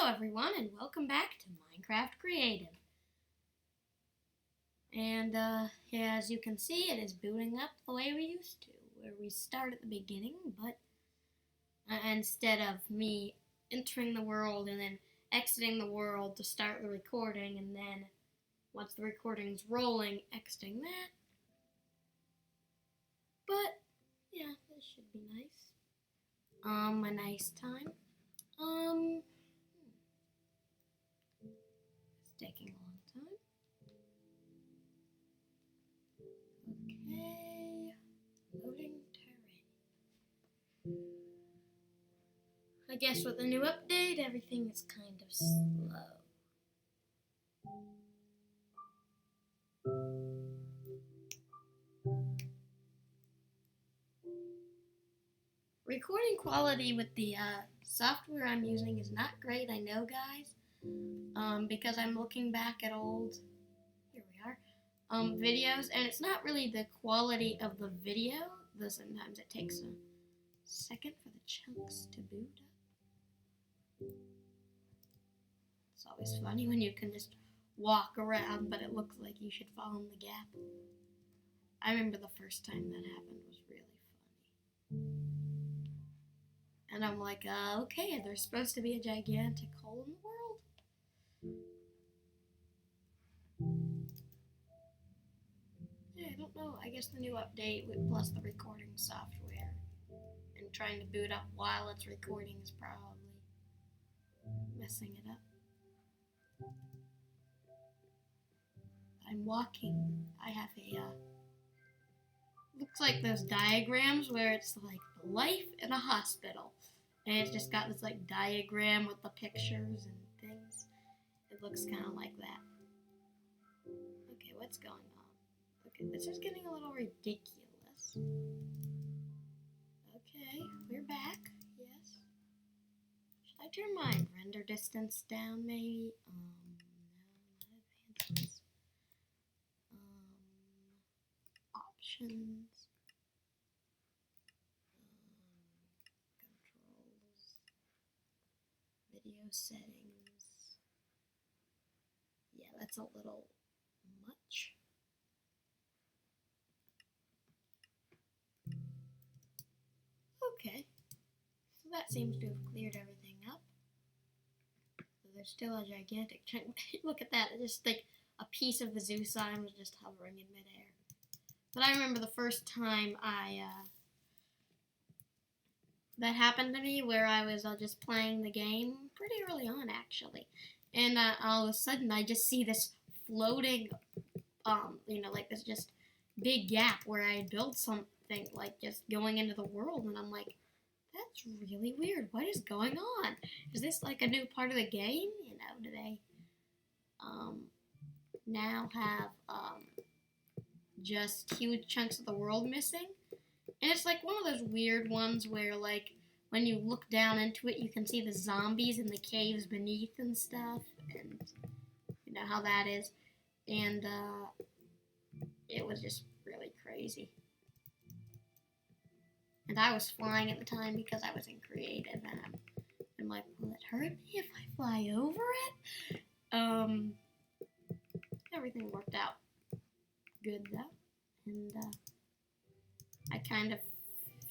Hello everyone and welcome back to Minecraft Creative. And yeah, as you can see, it is booting up the way we used to, where we start at the beginning, but instead of me entering the world and then exiting the world to start the recording, and then once the recording's rolling, exiting that. But yeah, this should be nice. A nice time. It's taking a long time. Okay, loading terrain. I guess with the new update, everything is kind of slow. Recording quality with the software I'm using is not great, I know, guys. Because I'm looking back at old, here we are, videos, and it's not really the quality of the video, though sometimes it takes a second for the chunks to boot up. It's always funny when you can just walk around, but it looks like you should fall in the gap. I remember the first time that happened was really funny. And I'm like, okay, there's supposed to be a gigantic hole in the world? Yeah, I don't know. I guess the new update plus the recording software and trying to boot up while it's recording is probably messing it up. I'm walking. I have a, looks like those diagrams where it's like life in a hospital. And it's just got this like diagram with the pictures and things. It looks kind of like that. Okay, what's going on? Okay, this is getting a little ridiculous. Okay, we're back. Yes. Should I turn my render distance down maybe? No, not advancements. Options. Controls. Video settings. Yeah, that's a little much. Okay, so that seems to have cleared everything up. So there's still a gigantic chunk. Look at that, it's just like a piece of the zoo sign was just hovering in midair. But I remember the first time that happened to me, where I was just playing the game pretty early on actually, and all of a sudden I just see this floating, like this just big gap where I built something like just going into the world, and I'm like, that's really weird. What is going on? Is this like a new part of the game? Do they now have just huge chunks of the world missing? And it's like one of those weird ones where, like, when you look down into it, you can see the zombies in the caves beneath and stuff, and you know how that is. And it was just really crazy. And I was flying at the time because I was in creative, and I'm like, will it hurt me if I fly over it? Everything worked out good though, and I kind of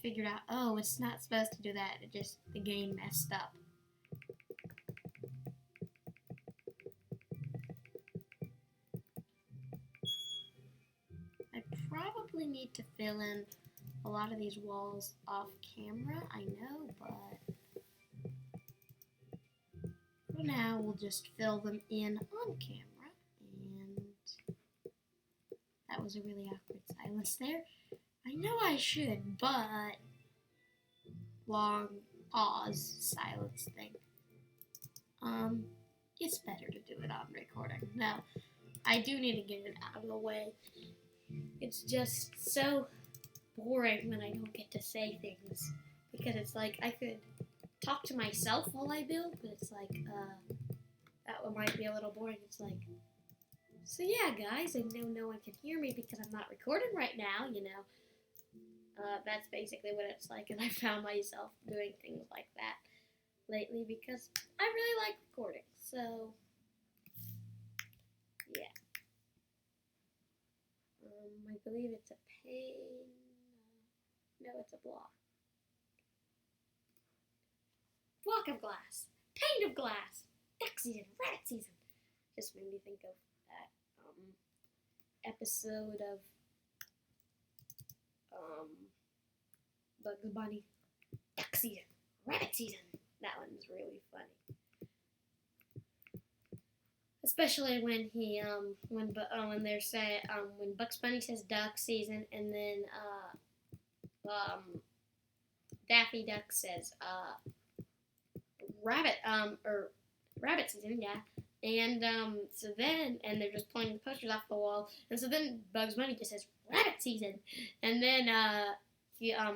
figured out, oh, it's not supposed to do that. It just, the game messed up. I probably need to fill in a lot of these walls off camera, I know, but for now we'll just fill them in on camera. And that was a really awkward silence there. I know I should, but long pause silence thing. It's better to do it on recording. Now, I do need to get it out of the way. It's just so boring when I don't get to say things, because it's like I could talk to myself while I build, but it's like that one might be a little boring. It's like, so yeah, guys, I know no one can hear me because I'm not recording right now. That's basically what it's like, and I found myself doing things like that lately because I really like recording. So, yeah. I believe it's a pane. No, it's a block. Block of glass. Pane of glass. Duck season. Rabbit season. Just made me think of that episode of Bugs Bunny. Duck season. Rabbit season. That one's really funny. Especially when he when they're saying when Bugs Bunny says duck season and then Daffy Duck says rabbit or rabbit season, yeah. And so then they're just pulling the posters off the wall, and so then Bugs Bunny just says rabbit season, and then and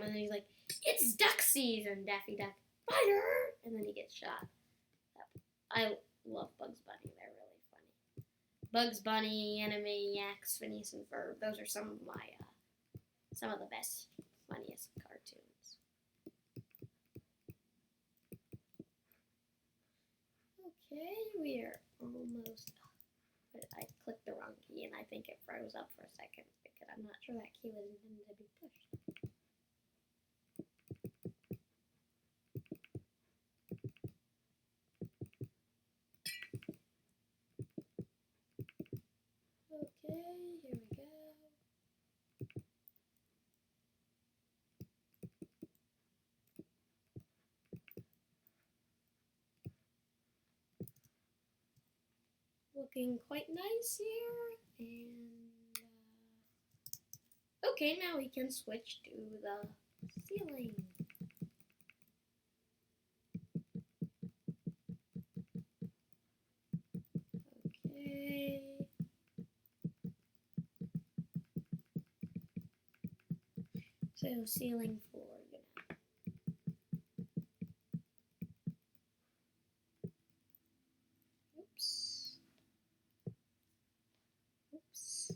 then he's like, it's duck season, Daffy Duck, fire, and then he gets shot. I love Bugs Bunny. They're really funny. Bugs Bunny, Animaniacs, Phineas and Ferb. Those are some of my some of the best, funniest cartoons. Okay, we're almost. I clicked the wrong key and I think it froze up for a second because I'm not sure that key was intended to be pushed. Okay, here we go. Looking quite nice here, and okay, now we can switch to the ceiling. Okay. So ceiling floor, Oops.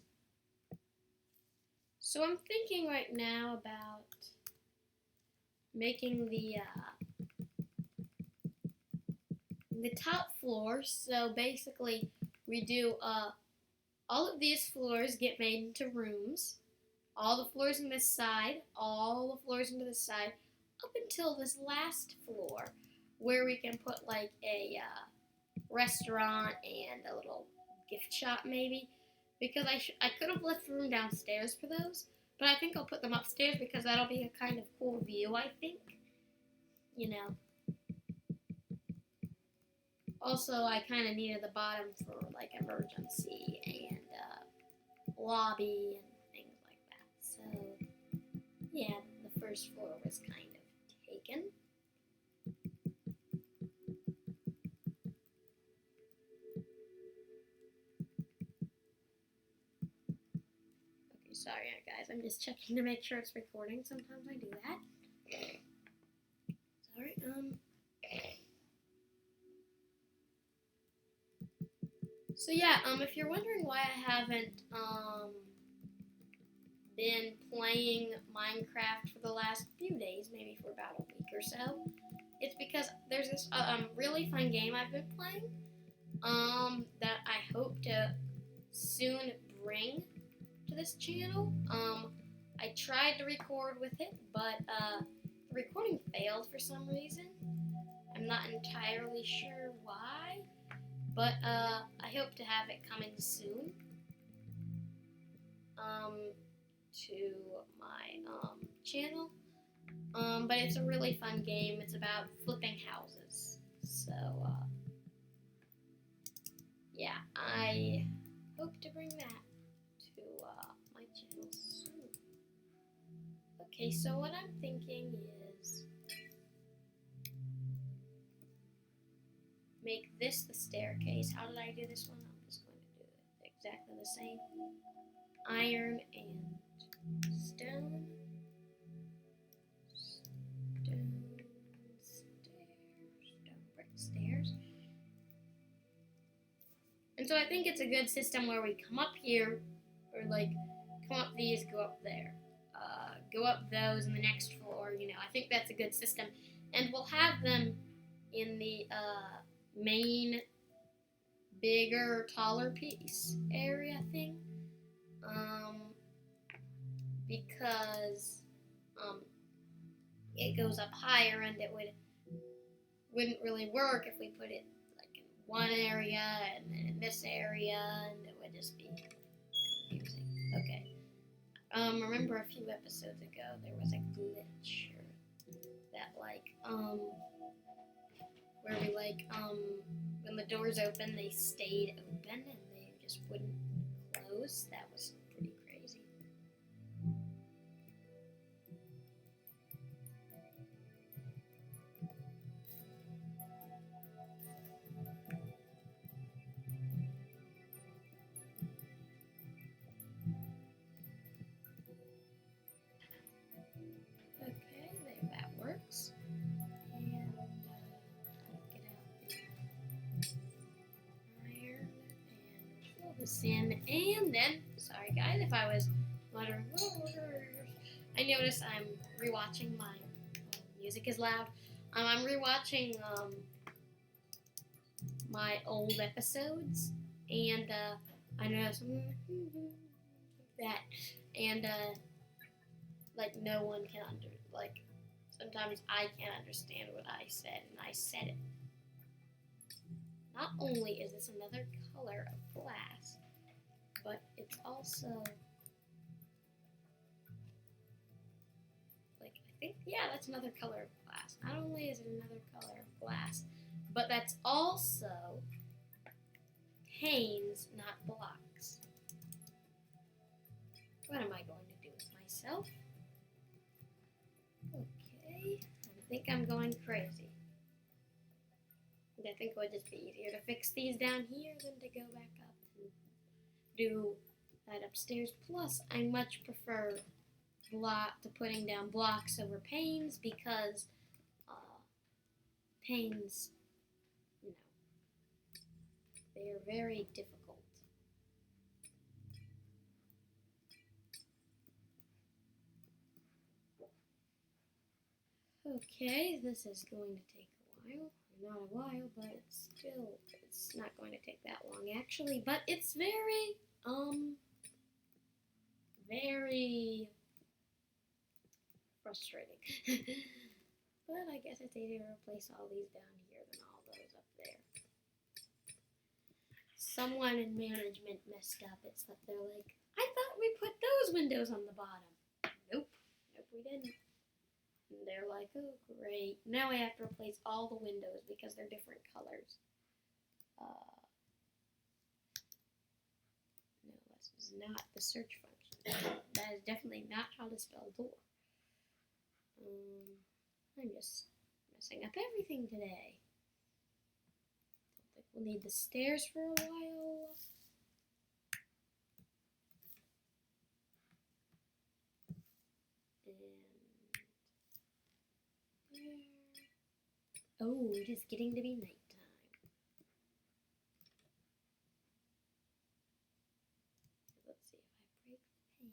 So I'm thinking right now about making the top floor. So basically, we do all of these floors get made into rooms. All the floors on this side, all the floors into this side, up until this last floor, where we can put like a restaurant and a little gift shop maybe. Because I could have left room downstairs for those, but I think I'll put them upstairs because that'll be a kind of cool view, I think. You know. Also, I kind of needed the bottom for like emergency and lobby and things like that. So, yeah, the first floor was kind of taken. Okay, sorry guys, I'm just checking to make sure it's recording. Sometimes I do that. Sorry, So yeah, if you're wondering why I haven't been playing Minecraft for the last few days, maybe for about a week or so, it's because there's this really fun game I've been playing that I hope to soon bring to this channel. I tried to record with it, but the recording failed for some reason. I'm not entirely sure why. But I hope to have it coming soon to my channel. But it's a really fun game. It's about flipping houses. So yeah, I hope to bring that to my channel soon. Okay, so what I'm thinking is make this the staircase. How did I do this one? I'm just going to do it exactly the same. Iron and stone. Stone stairs. Stone brick stairs. And so I think it's a good system where we come up here, or like come up these, go up there. Go up those in the next floor, you know. I think that's a good system. And we'll have them in the main, bigger, taller piece area thing. Um, because um, it goes up higher and it wouldn't really work if we put it like in one area and then in this area, and it would just be confusing. Okay. Remember a few episodes ago there was a glitch that where we when the doors opened they stayed open and they just wouldn't close. That was pretty crazy. Okay, there, that works. And get out the iron and fill this in. And then, sorry guys, if I was muttering, I noticed I'm rewatching my music is loud. I'm rewatching my old episodes, and I noticed that, and like no one can sometimes I can't understand what I said, and I said it. Not only is this another color of glass, but it's also I think, yeah, that's another color of glass. Not only is it another color of glass, but that's also panes, not blocks. What am I going to do with myself? Okay, I think I'm going crazy. I think it would just be easier to fix these down here than to go back up and do that upstairs. Plus, I much prefer to putting down blocks over panes because panes, they're very difficult. Okay, this is going to take a while. Not a while, but it's not going to take that long actually. But it's very frustrating. But I guess it's easier to replace all these down here than all those up there. Someone in management messed up. It's like they're like, I thought we put those windows on the bottom. Nope, we didn't. And they're like, oh great, now I have to replace all the windows because they're different colors. No, this is not the search function. That is definitely not how to spell door. I'm just messing up everything today. Don't think we'll need the stairs for a while. Oh, it is getting to be nighttime. Let's see if I break the pane.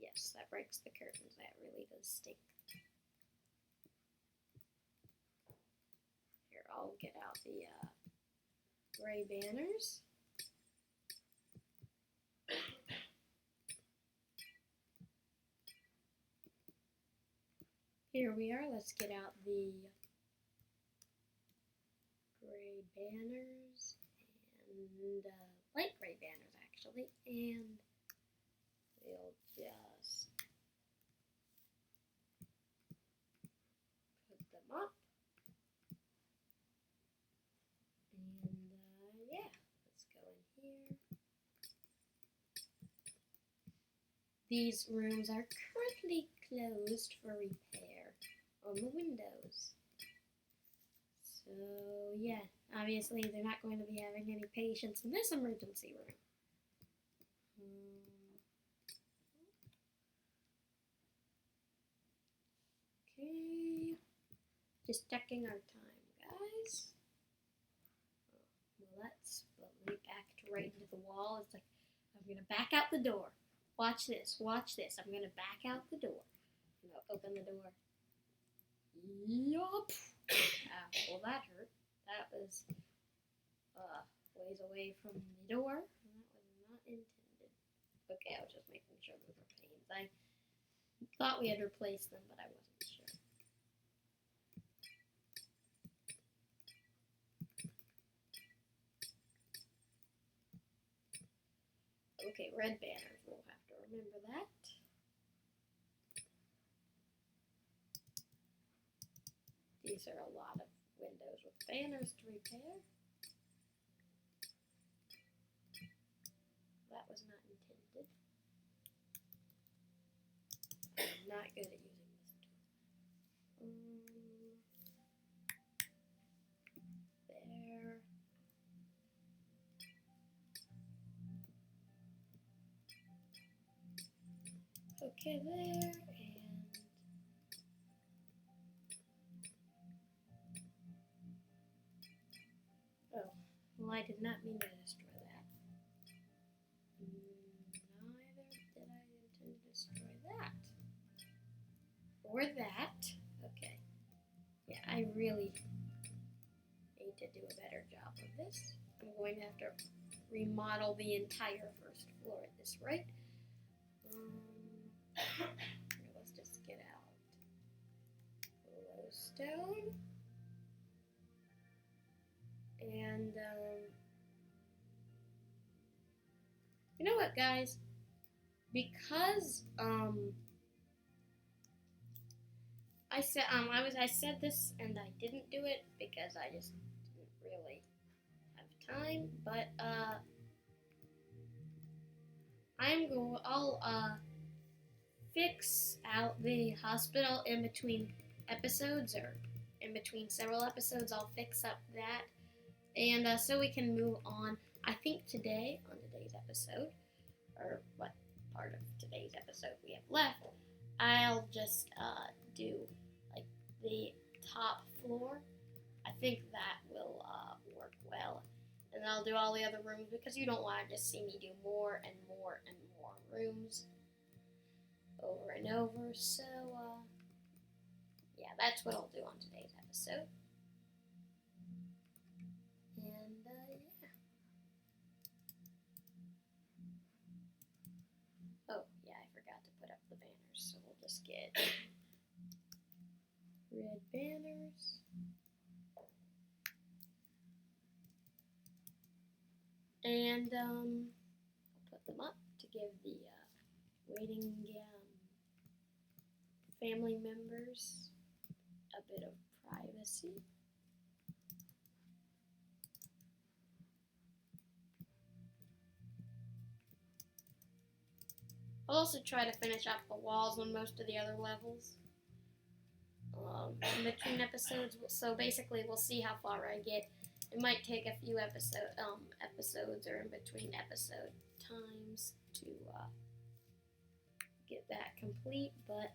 Yes, that breaks the curtains. That really does stink. Here, I'll get out the gray banners. Here we are. Let's get out the gray banners and light gray banners actually, and we'll just put them up. And yeah, let's go in here. These rooms are currently closed for repair on the windows. So yeah, obviously they're not going to be having any patients in this emergency room. Okay, just checking our time, guys. Well, that's we backed right into the wall. It's like I'm gonna back out the door. Watch this. I'm gonna back out the door. I'm gonna open the door. Yup. Well, that hurt. That was ways away from the door. That was not intended. Okay, I was just making sure those were panes. I thought we had replaced them, but I wasn't sure. Okay, red banners. We'll have to remember that. These are a lot of windows with banners to repair. That was not intended. I'm not good at using this tool. There. Okay, there, and oh, well, I did not mean to destroy that. Neither did I intend to destroy that. Or that. Okay. Yeah, I really need to do a better job of this. I'm going to have to remodel the entire first floor at this rate. Let's just get out glowstone. And, you know what, guys? Because, I said this and I didn't do it because I just didn't really have time, but, I'll fix out the hospital in between episodes, or in between several episodes. I'll fix up that, and so we can move on. I think today, on today's episode, or what part of today's episode we have left, I'll just do like the top floor. I think that will work well. And I'll do all the other rooms because you don't want to just see me do more and more and more rooms over and over. So, yeah, that's what I'll do on today's episode. And, yeah. Oh, yeah, I forgot to put up the banners, so we'll just get red banners. And, I'll put them up to give the waiting family members a bit of privacy. I'll also try to finish up the walls on most of the other levels in between episodes. So basically, we'll see how far I get. It might take a few episodes or in between episode times to get that complete, but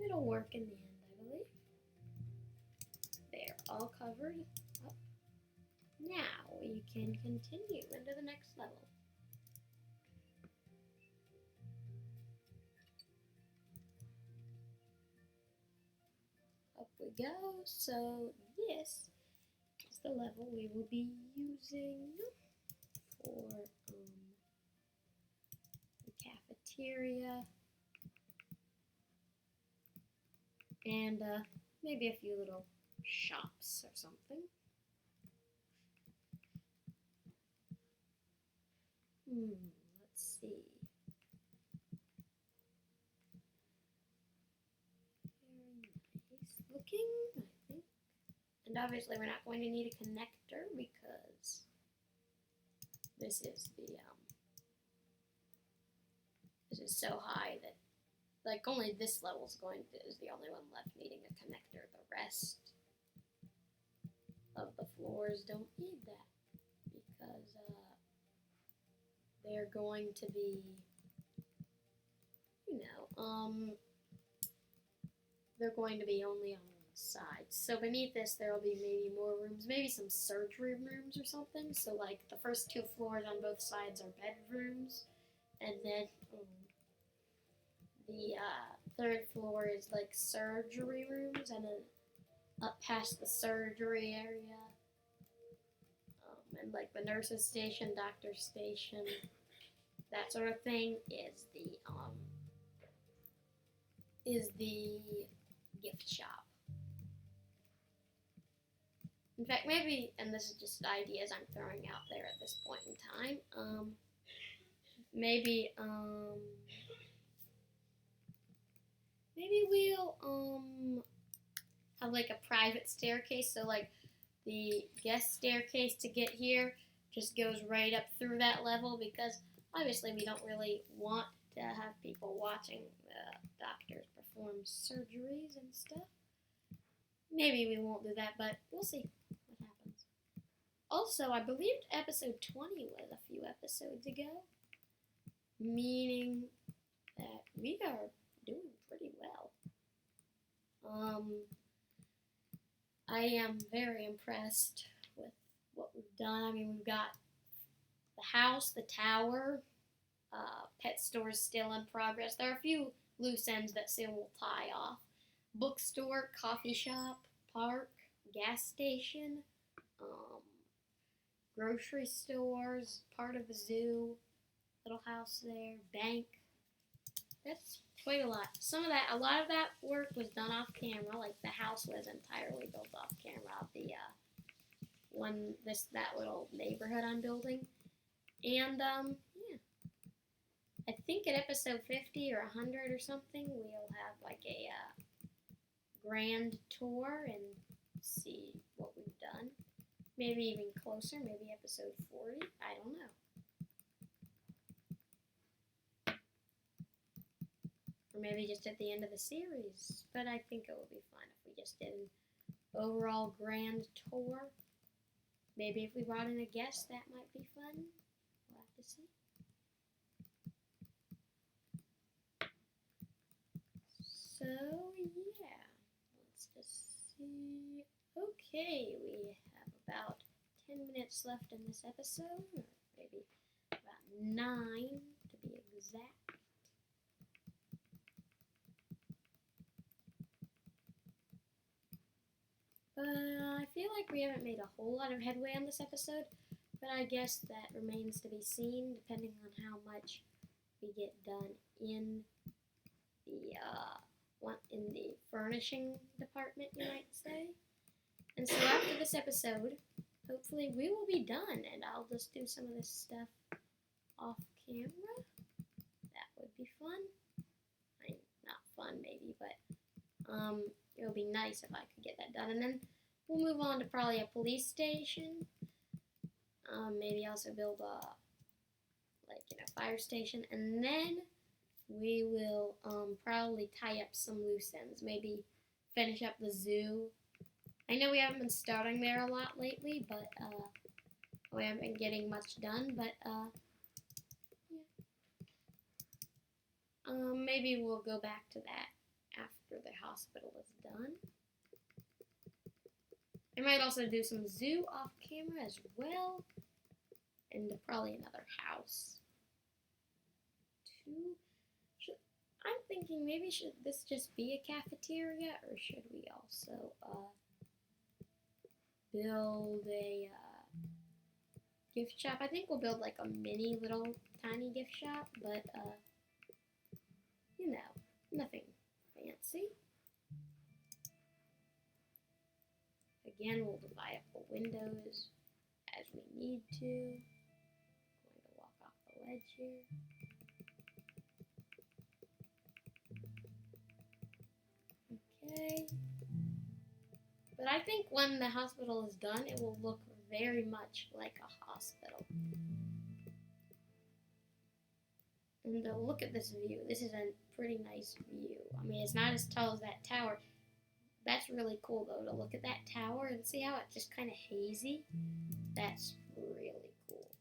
it'll work in the end, I believe. They're all covered up. Now we can continue into the next level. Up we go. So this is the level we will be using for the cafeteria and maybe a few little shops or something. Let's see. Very nice looking, I think. And obviously we're not going to need a connector because this is so high that like only this level is the only one left needing a connector. The rest of the floors don't need that because they're going to be, they're going to be only on one side. So beneath this, there will be maybe more rooms, maybe some surgery rooms or something. So like the first two floors on both sides are bedrooms, and then the third floor is like surgery rooms, and then up past the surgery area, and like the nurse's station, doctor's station, that sort of thing is the gift shop. In fact, maybe, and this is just ideas I'm throwing out there at this point in time, maybe we'll have like a private staircase, so like the guest staircase to get here just goes right up through that level, because obviously we don't really want to have people watching the doctors perform surgeries and stuff. Maybe we won't do that, but we'll see what happens. Also, I believe episode 20 was a few episodes ago, meaning that we are doing pretty well. I am very impressed with what we've done. I mean, we've got the house, the tower, pet stores still in progress. There are a few loose ends that still will tie off. Bookstore, coffee shop, park, gas station, grocery stores, part of the zoo, little house there, bank. That's quite a lot. A lot of that work was done off camera. Like the house was entirely built off camera. That little neighborhood I'm building, and yeah. I think at episode 50 or 100 or something, we'll have like a grand tour and see what we've done. Maybe even closer, maybe episode 40. I don't know. Or maybe just at the end of the series. But I think it would be fun if we just did an overall grand tour. Maybe if we brought in a guest, that might be fun. We'll have to see. So, yeah. Let's just see. Okay, we have about 10 minutes left in this episode. Or maybe about 9 to be exact. I feel like we haven't made a whole lot of headway on this episode, but I guess that remains to be seen, depending on how much we get done in the furnishing department, you might say. And so after this episode, hopefully we will be done, and I'll just do some of this stuff off camera. That would be fun. Not fun, maybe, but it would be nice if I could get that done. And then we'll move on to probably a police station. Maybe also build a fire station, and then we will probably tie up some loose ends. Maybe finish up the zoo. I know we haven't been starting there a lot lately, but we haven't been getting much done. But yeah. Maybe we'll go back to that after the hospital is done. I might also do some zoo off camera as well, and probably another house too. I'm thinking maybe should this just be a cafeteria, or should we also build a gift shop? I think we'll build like a mini little tiny gift shop, but nothing fancy. Again, we'll divide up the windows as we need to. I'm going to walk off the ledge here. Okay. But I think when the hospital is done, it will look very much like a hospital. And look at this view. This is a pretty nice view. I mean, it's not as tall as that tower. That's really cool, though, to look at that tower and see how it's just kind of hazy. That's really cool.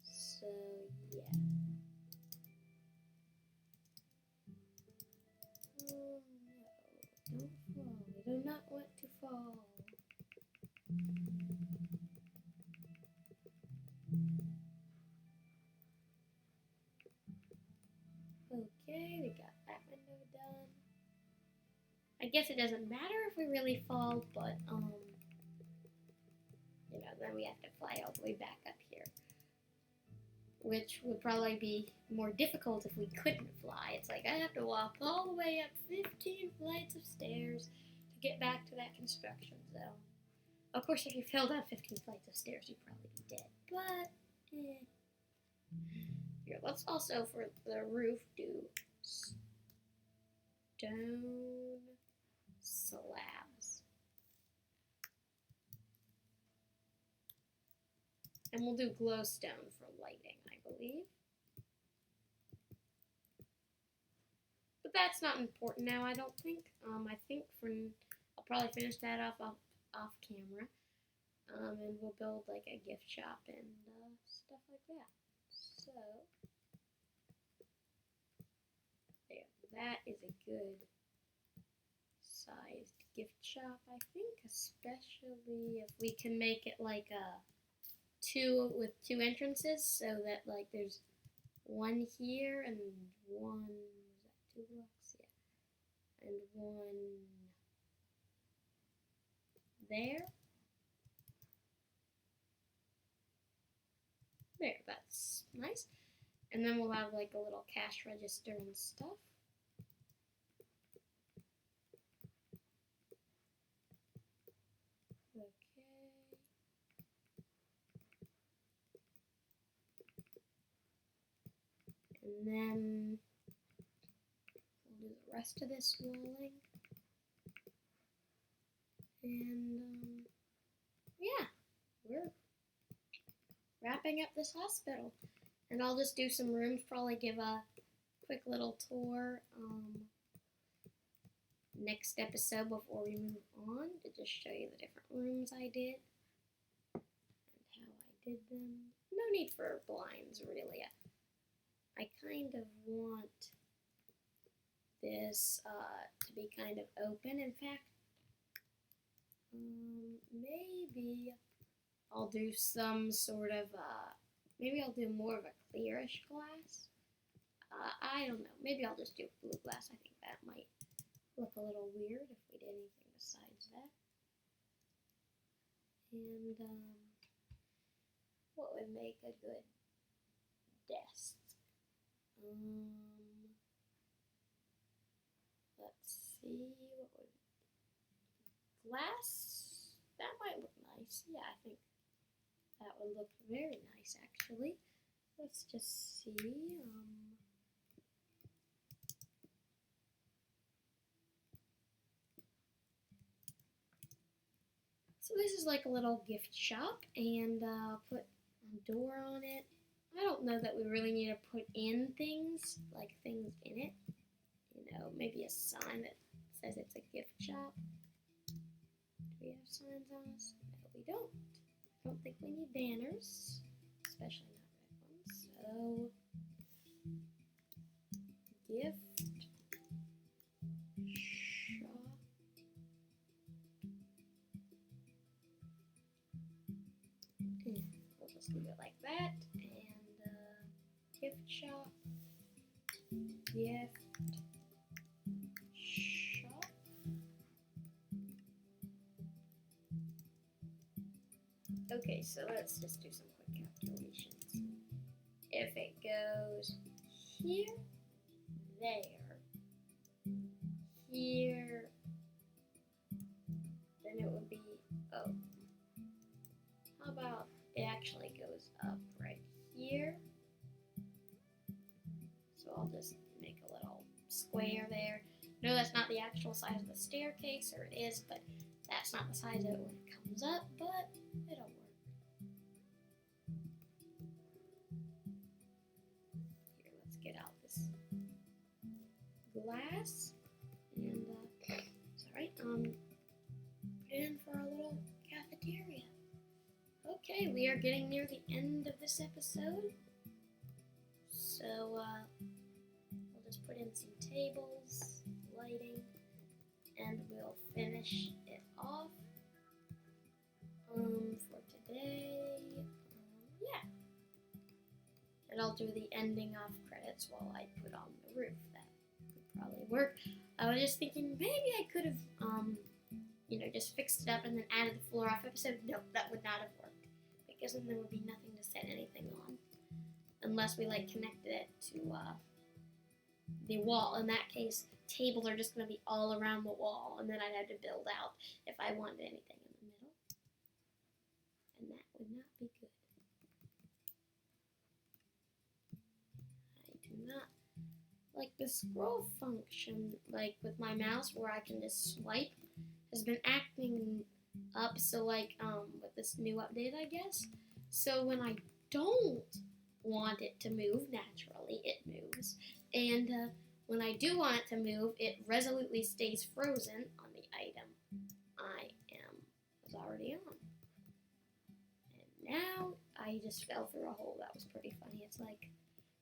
So, yeah. Oh, no. Don't fall. We do not want to fall. I guess it doesn't matter if we really fall, but then we have to fly all the way back up here, which would probably be more difficult if we couldn't fly. It's like I have to walk all the way up 15 flights of stairs to get back to that construction zone. Of course, if you fell down 15 flights of stairs, you'd probably be dead. But, Here, let's also, for the roof, do stone slabs. And we'll do glowstone for lighting, I believe. But that's not important now, I don't think. I think I'll probably finish that off camera. And we'll build like a gift shop and stuff like that. So, there, that is a good sized gift shop, I think, especially if we can make it like a with two entrances, so that like there's one here and one, is that 2 blocks? Yeah. And one there. There, that's nice. And then we'll have like a little cash register and stuff. Okay. And then we'll do the rest of this walling. And yeah, we're wrapping up this hospital. And I'll just do some rooms, probably give a quick little tour next episode before we move on, to just show you the different rooms I did and how I did them. No need for blinds, really. I kind of want this to be kind of open. In fact, maybe I'll do some sort of, maybe I'll do more of a clearish glass. I don't know. Maybe I'll just do blue glass. I think that might look a little weird if we did anything besides that. And what would make a good desk? Let's see. What would glass? That might look nice. Yeah, I think that would look very nice, actually. Let's just see. So this is like a little gift shop, and put a door on it. I don't know that we really need to put in things, like things in it. Maybe a sign that says it's a gift shop. Do we have signs on us? No, we don't. I don't think we need banners, especially not red ones. So, gift shop. We'll just leave it like that. And gift shop. Gift shop. Okay, so let's just do some quick calculations. If it goes here, there, here, then it would be, oh, how about it actually goes up right here? So I'll just make a little square there. No, that's not the actual size of the staircase, or it is, but that's not the size of it when it comes up, but it'll work. Here, let's get out this glass, and, and for our little cafeteria. Okay, we are getting near the end of this episode, so, we'll just put in some tables, lighting, and we'll finish it off for today. Yeah. And I'll do the ending off credits while I put on the roof. That would probably work. I was just thinking maybe I could have, just fixed it up and then added the floor off episode. No, that would not have worked because then there would be nothing to set anything on unless we like connected it to the wall. In that case, tables are just going to be all around the wall, and then I'd have to build out if I wanted anything in the middle, and that would not be good. I do not like the scroll function, like with my mouse where I can just swipe, has been acting up. So like with this new update, I guess. So when I don't want it to move naturally, it moves, and when I do want it to move, it resolutely stays frozen on the item was already on. And now I just fell through a hole. That was pretty funny. It's like,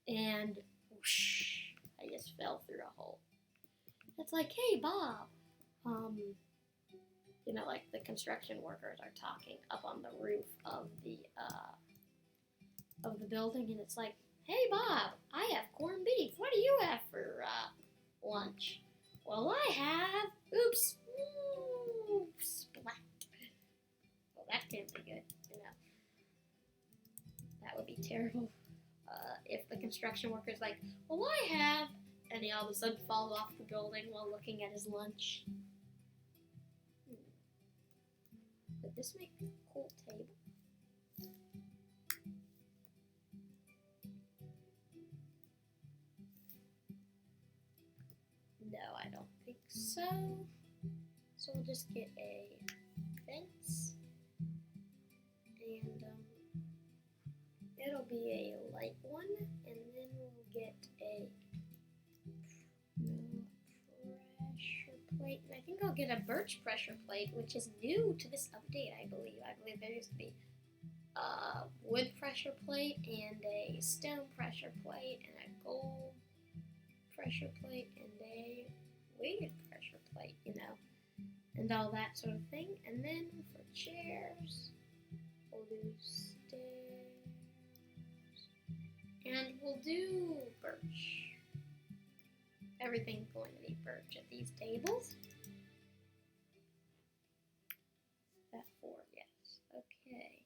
and whoosh, I just fell through a hole. It's like, hey Bob, like the construction workers are talking up on the roof of the building, and it's like, hey Bob, I have corned beef. What do you have for lunch? Well, I have, splat. Well, that can't be good, That would be terrible if the construction worker's like, well, I have, and he all of a sudden falls off the building while looking at his lunch. Would this make a cool table? No, I don't think so. So we'll just get a fence, and it'll be a light one, and then we'll get a pressure plate. And I think I'll get a birch pressure plate, which is new to this update, I believe. I believe there used to be a wood pressure plate and a stone pressure plate and a gold pressure plate and a weighted pressure plate, and all that sort of thing. And then for chairs, we'll do stairs, and we'll do birch. Everything's going to be birch at these tables. That 4, yes. Okay.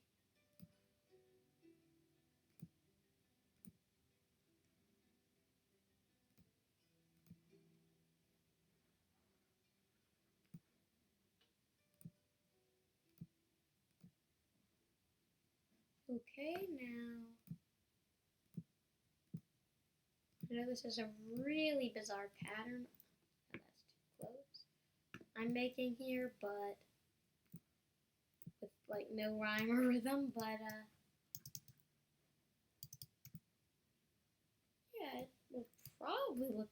Okay, now, I know this is a really bizarre pattern. Oh, that's too close. I'm making here, but with like no rhyme or rhythm, but yeah, it will probably look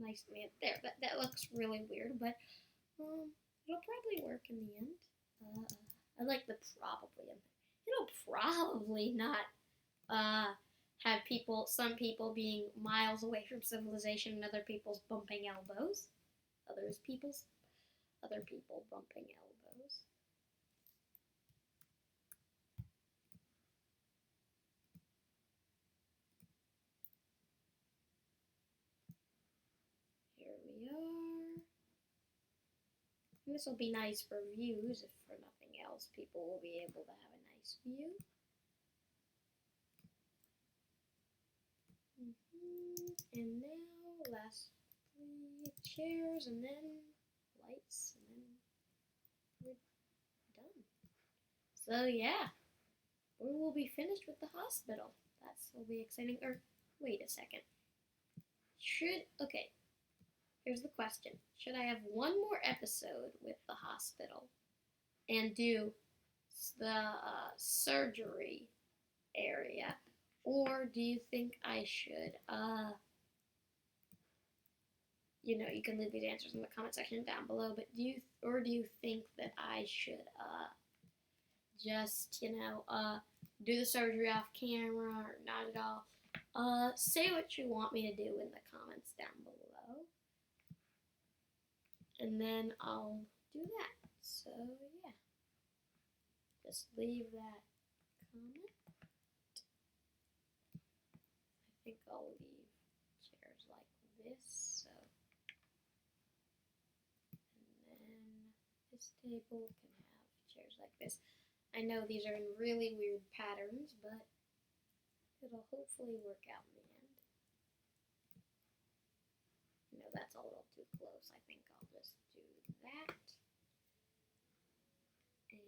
nice to me. There, that looks really weird, but it'll probably work in the end. I like the probably in there. It'll probably not have some people being miles away from civilization and other people's bumping elbows. Other people bumping elbows. Here we are. This will be nice for views, if for nothing else. People will be able to have a nice view. And now, lastly, chairs, and then lights, and then we're done. So yeah, we will be finished with the hospital. That will be exciting. Or, wait a second. Okay, here's the question. Should I have one more episode with the hospital and do the surgery area? Or do you think I should, you can leave these answers in the comment section down below, but do you think that I should, just, do the surgery off camera or not at all? Say what you want me to do in the comments down below, and then I'll do that. So, yeah. Just leave that comment. I think I'll leave chairs like this, so this table can have chairs like this. I know these are in really weird patterns, but it'll hopefully work out in the end. No, that's a little too close. I think I'll just do that. And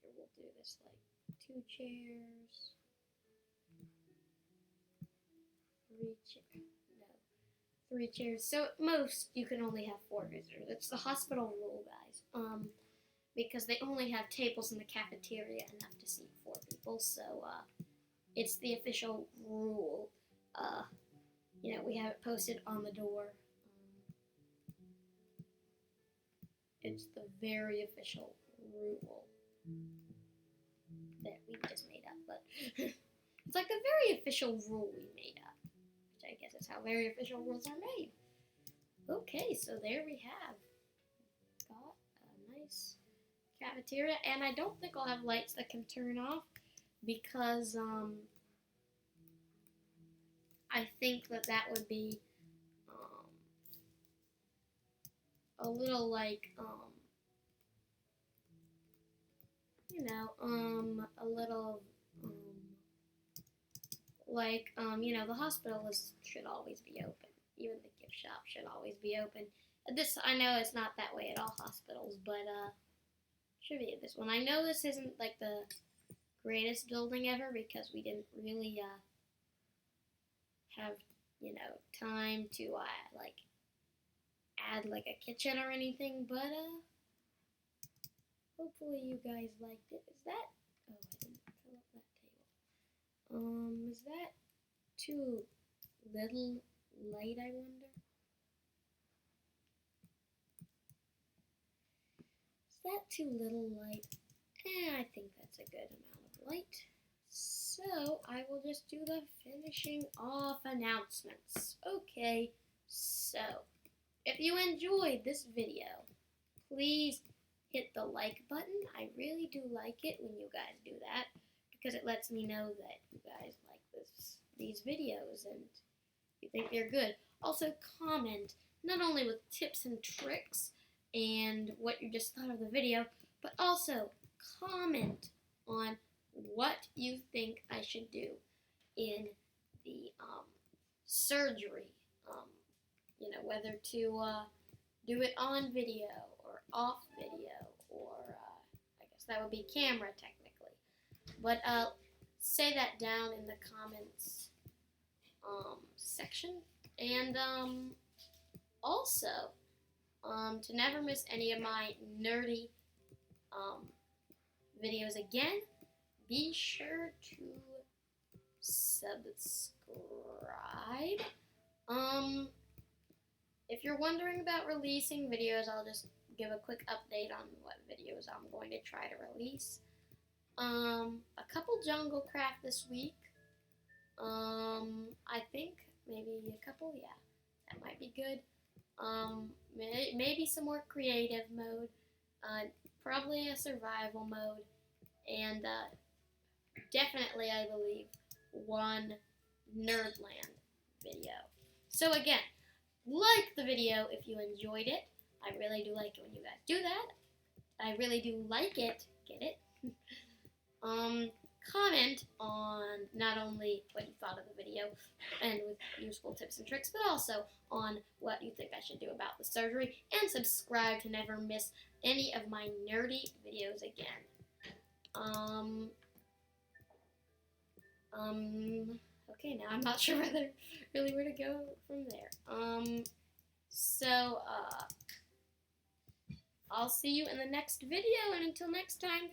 here we'll do this like 2 chairs, 3 chairs. So at most you can only have 4 visitors. It's the hospital rule, guys. Because they only have tables in the cafeteria enough to seat 4 people. So it's the official rule. You know, we have it posted on the door. It's the very official rule that we just made up, but it's like a very official rule we made up, which I guess is how very official rules are made. Okay, so there we have got a nice cafeteria, and I don't think I'll have lights that can turn off because I think that would be a little like you know, a little like you know, the hospital should always be open. Even the gift shop should always be open. This, I know it's not that way at all hospitals, but should be this one. I know this isn't like the greatest building ever because we didn't really have, you know, time to like add like a kitchen or anything, but hopefully you guys liked it. Is that, oh, I didn't fill up that table. Is that too little light, I wonder? Is that too little light? I think that's a good amount of light. So I will just do the finishing off announcements. Okay, so if you enjoyed this video, please hit the like button. I really do like it when you guys do that because it lets me know that you guys like these videos and you think they're good. Also comment not only with tips and tricks and what you just thought of the video, but also comment on what you think I should do in the surgery. You know, whether to do it on video or off video, or I guess that would be camera technically. But say that down in the comments section. And also, to never miss any of my nerdy videos again, be sure to subscribe. If you're wondering about releasing videos, I'll just give a quick update on what videos I'm going to try to release. A couple Jungle Craft this week. I think maybe a couple, yeah, that might be good. Maybe some more creative mode, probably a survival mode, and definitely, I believe, one Nerdland video. So again, like the video if you enjoyed it. I really do like it when you guys do that. I really do like it. Get it? Comment on not only what you thought of the video and with useful tips and tricks, but also on what you think I should do about the surgery, and subscribe to never miss any of my nerdy videos again. Okay, now I'm not sure where to go from there. So, I'll see you in the next video, and until next time,